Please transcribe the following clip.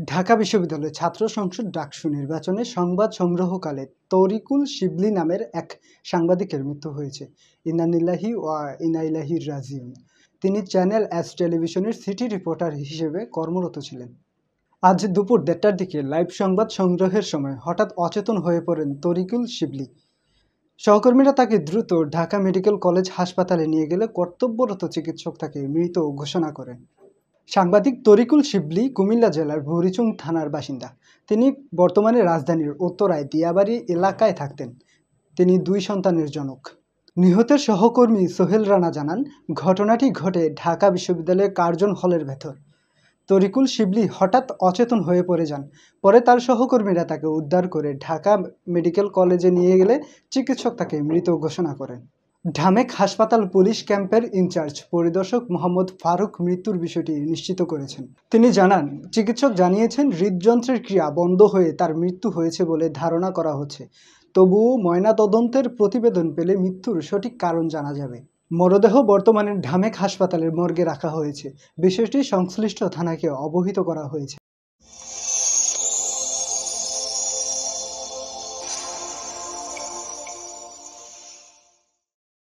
ঢাকা বিশ্ববিদ্যালয়ের ছাত্র সংসদ ডাকসু নির্বাচনে সংবাদ সংগ্রহকালে তরিকুল শিবলি নামের এক সাংবাদিকের মৃত্যু হয়েছে। ইন্না লিল্লাহি ওয়া ইন্না ইলাইহি রাজিউন। তিনি চ্যানেল এস টেলিভিশনের সিটি রিপোর্টার হিসেবে কর্মরত ছিলেন। আজ দুপুর ১:৩০টার দিকে লাইভ সংবাদ সংগ্রহের সময় হঠাৎ অচেতন হয়ে পড়েন তরিকুল শিবলি। সহকর্মীরা তাকে দ্রুত ঢাকা মেডিকেল কলেজ হাসপাতালে নিয়ে গেলে কর্তব্যরত চিকিৎসক তাকে মৃত ঘোষণা করেন। সাংবাদিক তরিকুল শিবলি কুমিল্লা জেলার বুড়িচুং থানার বাসিন্দা। তিনি বর্তমানে রাজধানীর উত্তরায় দিয়াবাড়ি এলাকায় থাকতেন। তিনি ২ সন্তানের জনক। নিহতের সহকর্মী সোহেল রানা জানান, ঘটনাটি ঘটে ঢাকা বিশ্ববিদ্যালয়ের কার্জন হলের ভেতর। তরিকুল শিবলি হঠাৎ অচেতন হয়ে পড়ে যান। পরে তার সহকর্মীরা তাকে উদ্ধার করে ঢাকা মেডিকেল কলেজে নিয়ে গেলে চিকিৎসক তাকে মৃত ঘোষণা করেন। ঢামেক হাসপাতাল পুলিশ ক্যাম্পের ইনচার্জ পরিদর্শক মোহাম্মদ ফারুক মৃত্যুর বিষয়টি নিশ্চিত করেছেন। তিনি জানান, চিকিৎসক জানিয়েছেন হৃদযন্ত্রের ক্রিয়া বন্ধ হয়ে তার মৃত্যু হয়েছে বলে ধারণা করা হচ্ছে। তবুও ময়নাতদন্তের প্রতিবেদন পেলে মৃত্যুর সঠিক কারণ জানা যাবে। মরদেহ বর্তমানে ঢামেক হাসপাতালের মর্গে রাখা হয়েছে। বিষয়টি সংশ্লিষ্ট থানাকে অবহিত করা হয়েছে।